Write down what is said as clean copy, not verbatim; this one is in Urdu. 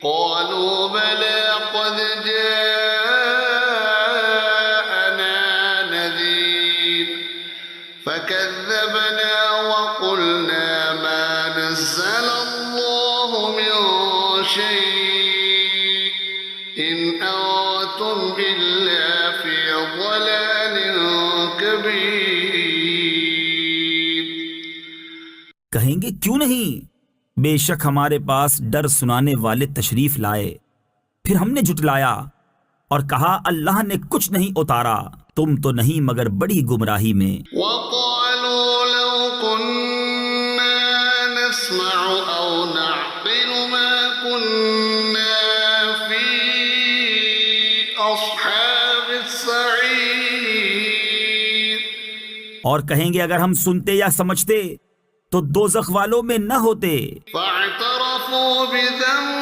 قالوا بلى قد جاءنا نذير فكذبنا وقلنا ما نزل الله من شيء إن أنتم إلا في ضلال كبير. کہیں گے کیوں نہیں، بے شک ہمارے پاس ڈر سنانے والے تشریف لائے، پھر ہم نے جھٹلایا اور کہا اللہ نے کچھ نہیں اتارا، تم تو نہیں مگر بڑی گمراہی میں. وقالوا لو كنا نسمع أو نعقل ما كنا في أصحاب السعير. اور کہیں گے اگر ہم سنتے یا سمجھتے تو دوزخ والوں میں نہ ہوتے. فاعترفوا بذنب